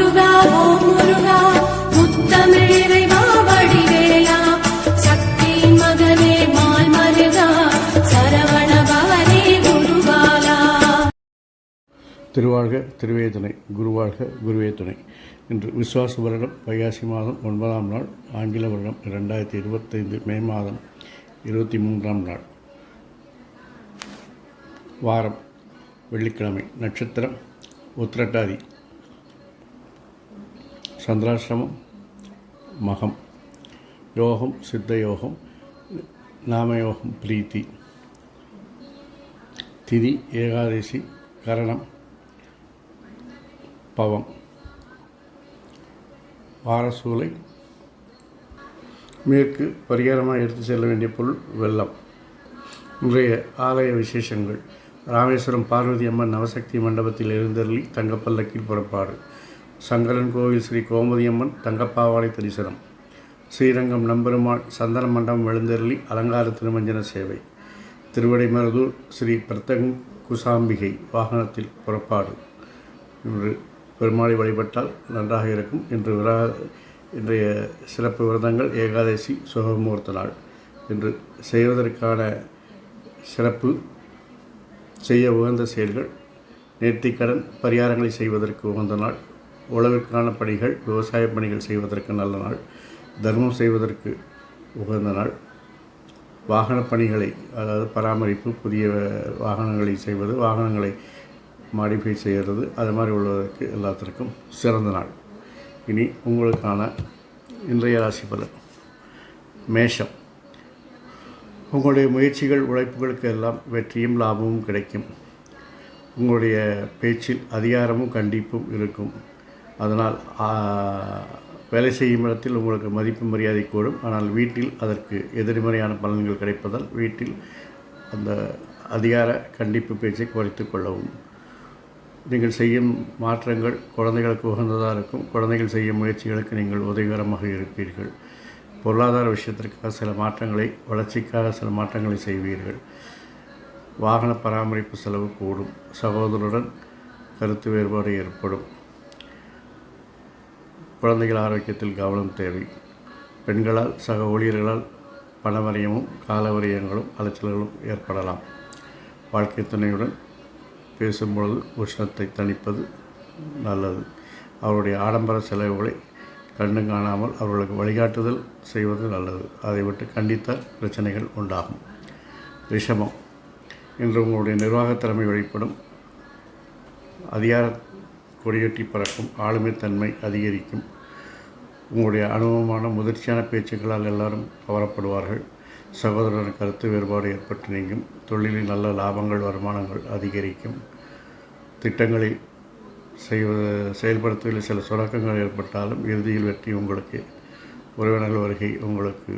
முருகா ஓம் முருகா முத்தமிழிறைவா வடிவேலா சக்தி மகனே மால் மருகா சரவண பவனே குருபாலா. திருவாழ்க திருவே துணை, குருவாழ்க குருவே துணை. இன்று விசுவாச வருடம் வைகாசி மாதம் 9ஆம் நாள், ஆங்கில வருடம் 2025 மே மாதம் 23ஆம் நாள், வாரம் வெள்ளிக்கிழமை, நட்சத்திரம் உத்திரட்டாதி, சந்திராசிரமம் மகம், யோகம் சித்த யோகம், நாமயோகம் பிரீத்தி, திதி ஏகாதசி, கரணம் பவம், வாரசூலை மேற்கு. பரிகாரமாக எடுத்து செல்ல வேண்டிய பொருள் வெல்லம். இன்றைய ஆலய விசேஷங்கள்: ராமேஸ்வரம் பார்வதி அம்மன் நவசக்தி மண்டபத்தில் எழுந்தருளி தங்கப்பல்லக்கில் புறப்பாடு. சங்கரன் கோவில் ஸ்ரீ கோமதி அம்மன் தங்கப்பாவாடை தரிசனம். ஸ்ரீரங்கம் நம்பெருமாள் சந்தன மண்டபம் எழுந்தருளி அலங்கார திருமஞ்சன சேவை. திருவடைமருதூர் ஸ்ரீ பிரத்யங்குசாம்பிகை வாகனத்தில் புறப்பாடு. இன்று பெருமாளை வழிபட்டால் நன்றாக இருக்கும். இன்றைய சிறப்பு விரதங்கள்: ஏகாதசி சுகமுகூர்த்த நாள். இன்று செய்வதற்கான சிறப்பு, செய்ய உகந்த செயல்கள்: நேர்த்திக்கடன் பரிகாரங்களை செய்வதற்கு உகந்த நாள். உழவிற்கான பணிகள், விவசாய பணிகள் செய்வதற்கு நல்ல நாள். தர்மம் செய்வதற்கு உகந்த நாள். வாகன பணிகளை, அதாவது பராமரிப்பு, புதிய வாகனங்களை செய்வது, வாகனங்களை மாடிஃபை செய்கிறது, அது மாதிரி உள்ளதற்கு எல்லாத்திற்கும் சிறந்த நாள். இனி உங்களுக்கான இன்றைய ராசி பலன். மேஷம். உங்களுடைய முயற்சிகள், உழைப்புகளுக்கு எல்லாம் வெற்றியும் லாபமும் கிடைக்கும். உங்களுடைய பேச்சில் அதிகாரமும் கண்டிப்பும் இருக்கும். அதனால் வேலை செய்யும் இடத்தில் உங்களுக்கு மதிப்பு மரியாதை கூடும். ஆனால் வீட்டில் அதற்கு எதிர்மறையான பலன்கள் கிடைப்பதால் வீட்டில் அந்த அதிகார கண்டிப்பு பேச்சை குறைத்து கொள்ளவும். நீங்கள் செய்யும் மாற்றங்கள் குழந்தைகளுக்கு உகந்ததாக இருக்கும். குழந்தைகள் செய்யும் முயற்சிகளுக்கு நீங்கள் உதவிகரமாக இருப்பீர்கள். பொருளாதார விஷயத்திற்காக சில மாற்றங்களை, வளர்ச்சிக்காக சில மாற்றங்களை செய்வீர்கள். வாகன பராமரிப்பு செலவு கூடும். சகோதரருடன் கருத்து வேறுபாடு ஏற்படும். குழந்தைகள் ஆரோக்கியத்தில் கவனம் தேவை. பெண்களால், சக ஊழியர்களால் பணவரையமும் காலவரையங்களும் அலைச்சல்களும் ஏற்படலாம். வாழ்க்கை துணையுடன் பேசும்பொழுது உஷ்ணத்தை தணிப்பது நல்லது. அவருடைய ஆடம்பர செலவுகளை கண்டு காணாமல் அவர்களுக்கு வழிகாட்டுதல் செய்வது நல்லது. அதை விட்டு கண்டித்தால் பிரச்சனைகள் உண்டாகும். ரிஷபம். இன்று உங்களுடைய நிர்வாகத் திறமை வெளிப்படும். அதிகார கொடியேற்றி பறக்கும். ஆளுமைத்தன்மை அதிகரிக்கும். உங்களுடைய அனுபவமான முதிர்ச்சியான பேச்சுக்களால் எல்லாரும் கவரப்படுவார்கள். சகோதரன் கருத்து வேறுபாடு ஏற்பட்டு நீங்கும். தொழிலில் நல்ல லாபங்கள், வருமானங்கள் அதிகரிக்கும். திட்டங்களை செயல்படுத்துவதில் சில சுணக்கங்கள் ஏற்பட்டாலும் இறுதியில் வெற்றி உங்களுக்கு. உறவினர்கள் வருகை உங்களுக்கு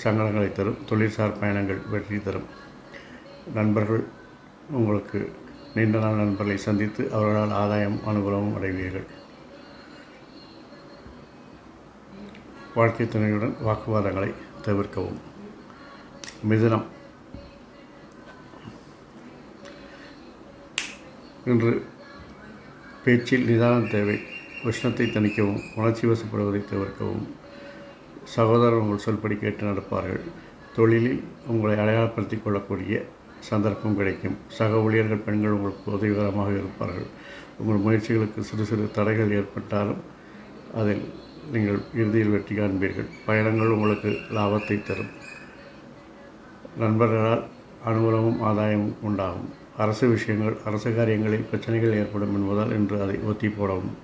சங்கடங்களை தரும். தொழில்சார் பயணங்கள் வெற்றி தரும். நண்பர்கள், உங்களுக்கு நீண்ட நாள் நண்பர்களை சந்தித்து அவர்களால் ஆதாயம் அனுகூலமும் அடைவீர்கள். வாழ்க்கை துணையுடன் வாக்குவாதங்களை தவிர்க்கவும். மிதுனம். இன்று பேச்சில் நிதானம் தேவை. உஷ்ணத்தை தணிக்கவும், உணர்ச்சி வசப்படுவதை தவிர்க்கவும். சகோதரர் உங்கள் சொல்படி கேட்டு நடப்பார்கள். தொழிலில் உங்களை அடையாளப்படுத்திக் கொள்ளக்கூடிய சந்தர்ப்பம் கிடைக்கும். சக ஊழியர்கள், பெண்கள் உங்களுக்கு உதவிகரமாக இருப்பார்கள். உங்கள் முயற்சிகளுக்கு சிறு சிறு தடைகள் ஏற்பட்டாலும் அதில் நீங்கள் இறுதியில் வெற்றி காண்பீர்கள். பயணங்கள் உங்களுக்கு லாபத்தை தரும். நண்பர்களால் அனுகூலமும் ஆதாயமும் உண்டாகும். அரசு விஷயங்கள், அரசு காரியங்களில் பிரச்சனைகள் ஏற்படும் என்பதால் இன்று அதை ஒத்தி போடவும்.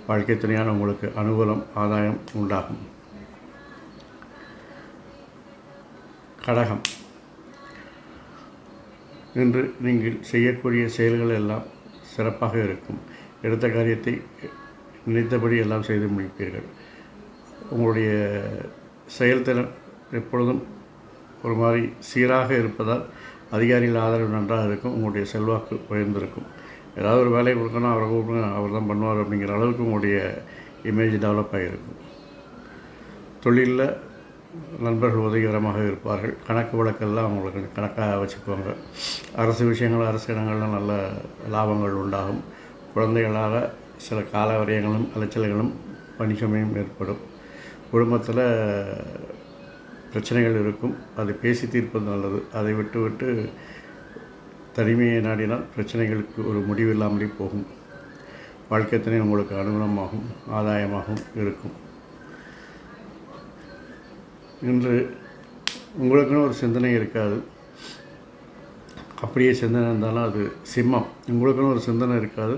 வாழ்க்கை துணையான உங்களுக்கு அனுகூலம், ஆதாயம் உண்டாகும். கடகம். இன்று நீங்கள் செய்யக்கூடிய செயல்கள் எல்லாம் சிறப்பாக இருக்கும். எடுத்த காரியத்தை நினைத்தபடி எல்லாம் செய்து முடிப்பீர்கள். உங்களுடைய செயல்திறன் எப்பொழுதும் ஒரு மாதிரி சீராக இருப்பதால் அதிகாரிகள் ஆதரவு நன்றாக இருக்கும். உங்களுடைய செல்வாக்கு உயர்ந்திருக்கும். ஏதாவது ஒரு வேலையை கொடுக்கணும், அவரை கூப்பிடுங்க, அவர் தான் பண்ணுவார் அப்படிங்கிற அளவுக்கு உங்களுடைய இமேஜ் டெவலப் ஆகியிருக்கும். தொழிலில் நண்பர்கள் உதவிகரமாக இருப்பார்கள். கணக்கு வழக்கெல்லாம் அவங்களுக்கு கணக்காக வச்சுக்குவாங்க. அரசு விஷயங்கள், அரசு இடங்களில் நல்ல லாபங்கள் உண்டாகும். குழந்தைகளால் சில கால விரயங்களும் அலைச்சல்களும் பணிசுமையும் ஏற்படும். குடும்பத்தில் பிரச்சனைகள் இருக்கும். அதை பேசி தீர்ப்பது நல்லது. அதை விட்டு தனிமையை நாடினால் பிரச்சனைகளுக்கு ஒரு முடிவில்லாமலே போகும். வாழ்க்கை துணை உங்களுக்கு அனுகூலமாகவும் ஆதாயமாகவும் இருக்கும். இன்று உங்களுக்குன்னு ஒரு சிந்தனை இருக்காது. அப்படியே சிந்தனை இருந்தாலும் அது சிம்மம். உங்களுக்குன்னு ஒரு சிந்தனை இருக்காது.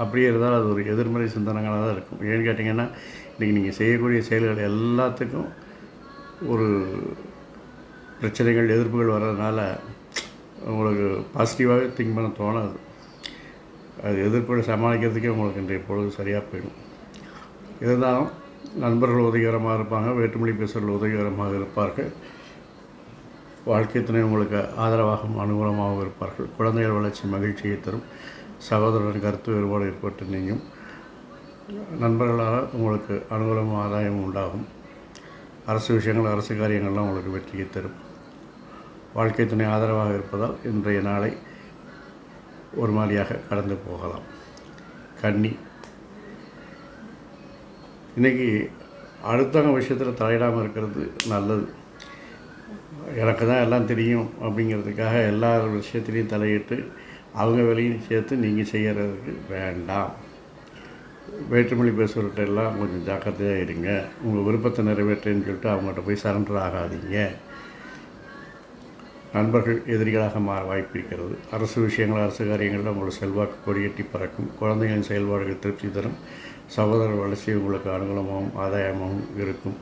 அப்படியே இருந்தாலும் அது ஒரு எதிர்மறை சிந்தனைகளாக தான் இருக்கும். ஏன்னு கேட்டிங்கன்னா, இன்றைக்கி நீங்கள் செய்யக்கூடிய செயல்கள் எல்லாத்துக்கும் ஒரு பிரச்சனைகள் எதிர்ப்புகள் வர்றதுனால உங்களுக்கு பாசிட்டிவாகவே திங்க் பண்ண தோணாது. அது எதிர்ப்புகளை சமாளிக்கிறதுக்கே உங்களுக்கு இன்றைய பொழுது சரியாக போயிடும். இருந்தாலும் நண்பர்கள் உதவிகரமாக இருப்பாங்க. வேற்றுமொழி பேசுகிறவர்கள் உதவிகரமாக இருப்பார்கள். வாழ்க்கை துணை உங்களுக்கு ஆதரவாகவும் அனுகூலமாகவும் இருப்பார்கள். குழந்தைகள் வளர்ச்சி மகிழ்ச்சியை தரும். சகோதரன் கருத்து வேறுபாடு ஏற்பட்டு நீங்கும். நண்பர்களால் உங்களுக்கு அனுகூலமும் ஆதாயமும் உண்டாகும். அரசு விஷயங்கள் அரசு காரியங்கள்லாம் உங்களுக்கு வெற்றியை தரும். வாழ்க்கை துணை ஆதரவாக இருப்பதால் இன்றைய நாளை ஒரு மாதிரியாக கடந்து போகலாம். கன்னி, இன்றைக்கி அடுத்தவங்க விஷயத்தில் தலையிடாமல் இருக்கிறது நல்லது. எனக்கு தான் எல்லாம் தெரியும் அப்படிங்கிறதுக்காக எல்லா விஷயத்துலேயும் தலையிட்டு அவங்க வேலையும் சேர்த்து நீங்கள் செய்கிறதுக்கு வேண்டாம். வேற்றுமொழி பேசுகிறவர்கிட்ட எல்லாம் கொஞ்சம் ஜாக்கிரதையாக இருங்க. உங்கள் விருப்பத்தை நிறைவேற்றேன்னு சொல்லிட்டு அவங்கள்ட்ட போய் சரண்டர் ஆகாதீங்க. நண்பர்கள் எதிரிகளாக மாற வாய்ப்பு இருக்கிறது. அரசு விஷயங்கள் அரசு காரியங்களில் உங்களோட செல்வாக்கு கொடியேற்றி பறக்கும். குழந்தைகளின் செயல்பாடுகள் திருப்தி தரும். சகோதரர் வளர்ச்சி உங்களுக்கு அனுகூலமாகவும் ஆதாயமாகவும் இருக்கும்.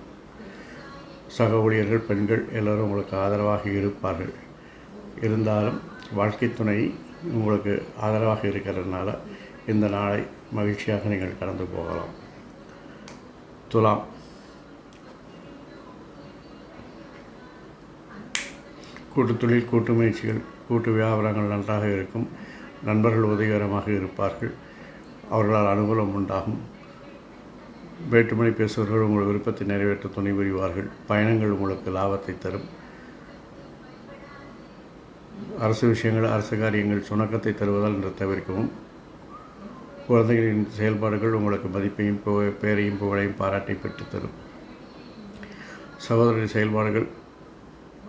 சக ஊழியர்கள் பெண்கள் எல்லோரும் உங்களுக்கு ஆதரவாக இருப்பார்கள். இருந்தாலும் வாழ்க்கை துணை உங்களுக்கு ஆதரவாக இருக்கிறதுனால இந்த நாளை மகிழ்ச்சியாக நீங்கள் கடந்து போகலாம். துலாம், கூட்டு தொழில், கூட்டு முயற்சிகள், கூட்டு வியாபாரங்கள் நன்றாக இருக்கும். நண்பர்கள் உதவிகரமாக இருப்பார்கள். அவர்களால் அனுகூலம் உண்டாகும். வேற்றுமொழி பேசுபவர்கள் உங்கள் விருப்பத்தை நிறைவேற்ற துணை புரிவார்கள். பயணங்கள் உங்களுக்கு லாபத்தை தரும். அரசு விஷயங்கள் அரசு காரியங்கள் சுணக்கத்தை தருவதால் என்று தவிர்க்கவும். குழந்தைகளின் செயல்பாடுகள் உங்களுக்கு மதிப்பையும் பேரையும் புகழையும் பாராட்டை பெற்றுத்தரும். சகோதரரின் செயல்பாடுகள்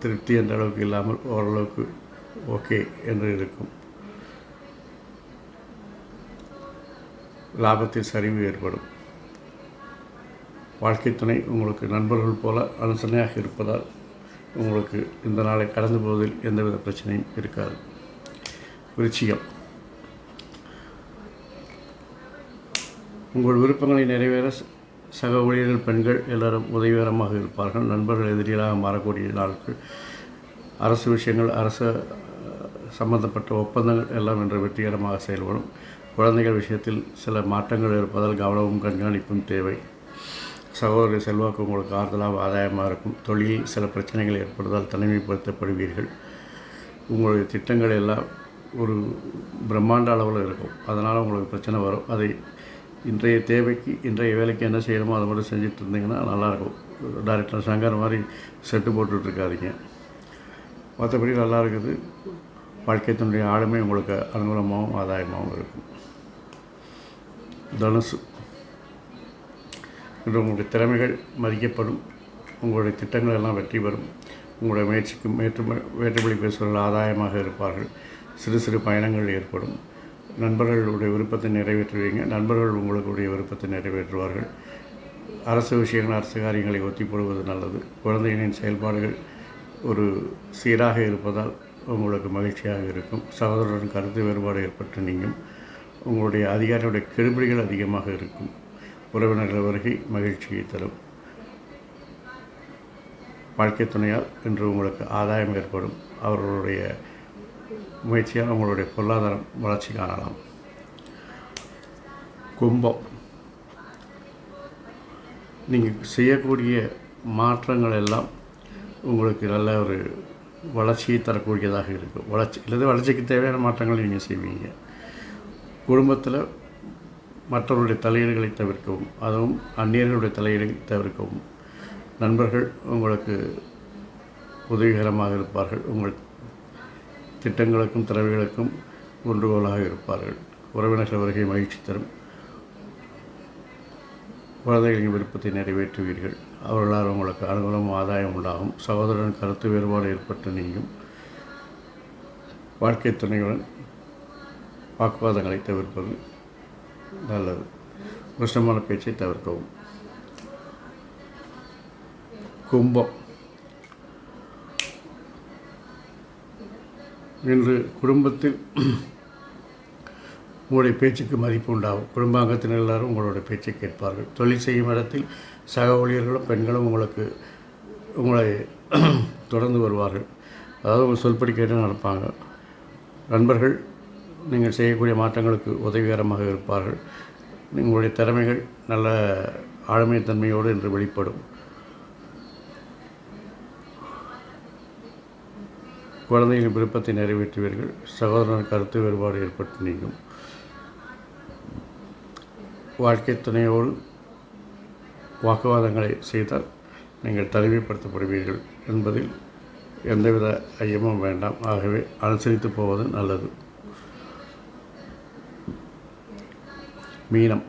திருப்தி என்ற அளவுக்கு இல்லாமல் ஓரளவுக்கு ஓகே என்று இருக்கும். லாபத்தில் சரிவு ஏற்படும். வாழ்க்கை துணை உங்களுக்கு நண்பர்கள் போல அனுசரணையாக இருப்பதால் உங்களுக்கு இந்த நாளை கடந்து போவதில் எந்தவித பிரச்சனையும் இருக்காது. விருச்சிகம், உங்கள் விருப்பங்களை நிறைவேற சக ஊழியர்கள் பெண்கள் எல்லோரும் உதவிகரமாக இருப்பார்கள். நண்பர்கள் எதிரிகளாக மாறக்கூடிய நாட்கள். அரசு விஷயங்கள் அரசு சம்பந்தப்பட்ட ஒப்பந்தங்கள் எல்லாம் இன்று வெற்றிகரமாக செயல்படும். குழந்தைகள் விஷயத்தில் சில மாற்றங்கள் இருப்பதால் கவனமும் கண்காணிப்பும் தேவை. சகோதரர் செல்வாக்கு உங்களுக்கு ஆறுதலாக ஆதாயமாக இருக்கும். தொழிலில் சில பிரச்சனைகள் ஏற்படுவதால் தனிமைப்படுத்தப்படுவீர்கள். உங்களுடைய திட்டங்கள் எல்லாம் ஒரு பிரம்மாண்ட அளவில் இருக்கும். அதனால் உங்களுக்கு பிரச்சனை வரும். அதை இன்றைய தேவைக்கு இன்றைய வேலைக்கு என்ன செய்யணுமோ அதை மட்டும் செஞ்சுட்டு இருந்தீங்கன்னா நல்லாயிருக்கும். டைரக்டர் சங்கர் மாதிரி செட்டு போட்டுட்ருக்காதீங்க. மற்றபடி நல்லா இருக்குது. வாழ்க்கைத்தினுடைய ஆளுமை உங்களுக்கு அனுகூலமாகவும் ஆதாயமாகவும் இருக்கும். தனுசு, இன்று உங்களுடைய திறமைகள் மதிக்கப்படும். உங்களுடைய திட்டங்கள் எல்லாம் வெற்றி பெறும். உங்களுடைய முயற்சிக்கும் வேற்றுமொழி பேசுபவர்கள் ஆதாயமாக இருப்பார்கள். சிறு சிறு பயணங்கள் ஏற்படும். நண்பர்களுடைய விருப்பத்தை நிறைவேற்றுவீங்க. நண்பர்கள் உங்களுடைய விருப்பத்தை நிறைவேற்றுவார்கள். அரசு விஷயங்கள் அரசு காரியங்களை ஒத்தி போடுவது நல்லது. குழந்தைகளின் செயல்பாடுகள் ஒரு சீராக இருப்பதால் உங்களுக்கு மகிழ்ச்சியாக இருக்கும். சகோதரருடன் கருத்து வேறுபாடு ஏற்பட்டு நீங்கும். உங்களுடைய அதிகாரியுடைய கெடுபிடிகள் அதிகமாக இருக்கும். உறவினர்கள் வருகை மகிழ்ச்சியை தரும். வாழ்க்கை துணையால் இன்று உங்களுக்கு ஆதாயம் ஏற்படும். அவர்களுடைய முயற்சியால் உங்களுடைய பொருளாதாரம் வளர்ச்சி காணலாம். கும்பம், நீங்கள் செய்யக்கூடிய மாற்றங்கள் எல்லாம் உங்களுக்கு நல்ல ஒரு வளர்ச்சியை தரக்கூடியதாக இருக்கும். வளர்ச்சிக்கு தேவையான மாற்றங்களை நீங்கள் செய்வீங்க. குடும்பத்தில் மற்றவர்களுடைய தலையீடுகளை தவிர்க்கவும், அதுவும் அந்நியர்களுடைய தலையீடுகளை தவிர்க்கவும். நண்பர்கள் உங்களுக்கு உதவிகரமாக இருப்பார்கள். உங்கள் திட்டங்களுக்கும் திறமைகளுக்கும் ஒன்றுகோலாக இருப்பார்கள். உறவினர்கள் வருகை மகிழ்ச்சி தரும். குழந்தைகளின் விருப்பத்தை நிறைவேற்றுவீர்கள். அவர்களால் உங்களுக்கு அனுகூலம் ஆதாயம் உண்டாகும். சகோதரன் கருத்து வேறுபாடு ஏற்பட்டு நீங்கும். வாழ்க்கை துணையுடன் வாக்குவாதங்களை தவிர்ப்பது நல்லது. உஷ்ணமான பேச்சை தவிர்க்கவும். கும்பம். இன்று குடும்பத்தில் உங்களுடைய பேச்சுக்கு மதிப்பு உண்டாகும். குடும்பாங்கத்தினர் எல்லாரும் உங்களுடைய பேச்சை கேட்பார்கள். தொழில் செய்யும் இடத்தில் சக ஊழியர்களும் பெண்களும் உங்களை தொடர்ந்து வருவார்கள். அதாவது உங்கள் சொல்படி கேட்டு நடப்பாங்க. நண்பர்கள் நீங்கள் செய்யக்கூடிய மாற்றங்களுக்கு உதவிகரமாக இருப்பார்கள். உங்களுடைய திறமைகள் நல்ல ஆளுமைத்தன்மையோடு என்று வெளிப்படும். குழந்தைகளின் விருப்பத்தை நிறைவேற்றுவீர்கள். சகோதரன் கருத்து வேறுபாடு ஏற்பட்டு நீங்கும். வாழ்க்கை துணையோடு வாக்குவாதங்களை செய்தால் நீங்கள் தனிமைப்படுத்தப்படுவீர்கள் என்பதில் எந்தவித ஐயமும் வேண்டாம். ஆகவே அனுசரித்து போவது நல்லது. மீனம்.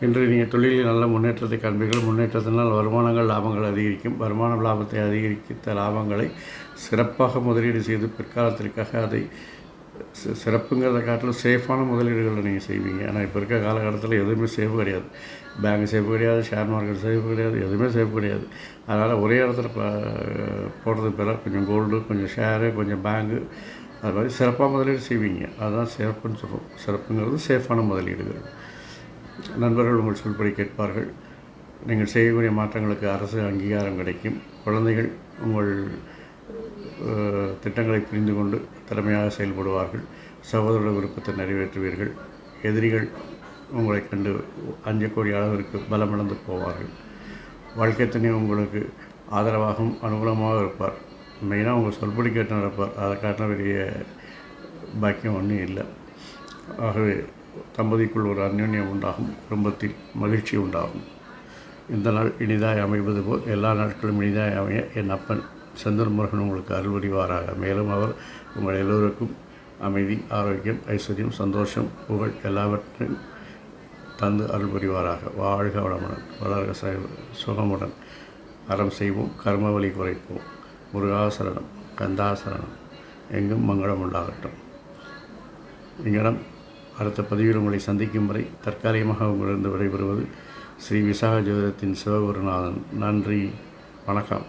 இன்று நீங்கள் தொழிலில் நல்ல முன்னேற்றத்தை காண்பீர்கள். முன்னேற்றத்தினால் வருமானங்கள் லாபங்கள் அதிகரிக்கும். வருமான லாபத்தை அதிகரித்த லாபங்களை சிறப்பாக முதலீடு செய்து பிற்காலத்திற்காக அதை சிறப்புங்கிறத காட்டிலும் சேஃபான முதலீடுகளை நீங்கள் செய்வீங்க. ஆனால் இப்போ இருக்க காலகட்டத்தில் எதுவுமே சேஃப் கிடையாது. பேங்க் சேஃப் கிடையாது, ஷேர் மார்க்கெட் சேஃப் கிடையாது, எதுவுமே சேஃப் கிடையாது. அதனால் ஒரே இடத்துல போடுறதுக்கு பதிலாக கொஞ்சம் கோல்டு, கொஞ்சம் ஷேரு, கொஞ்சம் பேங்கு, அது மாதிரி சிறப்பாக முதலீடு செய்வீங்க. அதுதான் சிறப்புன்னு சொல்லுவோம். சிறப்புங்கிறது சேஃபான முதலீடுகள். நண்பர்கள் உங்கள் சொல்படி கேட்பார்கள். நீங்கள் செய்யக்கூடிய மாற்றங்களுக்கு அரசு அங்கீகாரம் கிடைக்கும். குழந்தைகள் உங்கள் திட்டங்களை புரிந்து கொண்டு திறமையாக செயல்படுவார்கள். சகோதர விருப்பத்தை நிறைவேற்றுவீர்கள். எதிரிகள் உங்களை கண்டு அஞ்சக்கூடிய அளவிற்கு பலமிழந்து போவார்கள். வாழ்க்கை துணை உங்களுக்கு ஆதரவாகவும் அனுகூலமாக இருப்பார். மெயினாக உங்கள் சொல்படி கேட்டு நடப்பார். அதை காட்டின பெரிய பாக்கியம் ஒன்றும் இல்லை. ஆகவே தம்பதிக்குள் ஒரு அந்யோன்யம் உண்டாகும். குடும்பத்தில் மகிழ்ச்சி உண்டாகும். இந்த நாள் இனிதாய் அமைவது போல் எல்லா நாட்களும் இனிதாய் அமைய என் அப்பன் செந்தூர் முருகன் உங்களுக்கு அருள்புரிவாராக. மேலும் அவர் உங்கள் எல்லோருக்கும் அமைதி, ஆரோக்கியம், ஐஸ்வர்யம், சந்தோஷம், புகழ் எல்லாவற்றையும் தந்து அருள்புரிவாராக. வாழ்க வளமுடன், வளர்க சுகமுடன். அறம் செய்வோம், கர்ம வலி குறைப்போம். முருகாசரணம், கந்தாசரணம். எங்கும் மங்களம் உண்டாகட்டும். இங்கனம் அடுத்த பதிவில் உங்களை சந்திக்கும் வரை தற்காலிகமாக உங்களிடம் விடைபெறுவது ஸ்ரீ விசாக ஜோதிடத்தின் சிவகுருநாதன். நன்றி, வணக்கம்.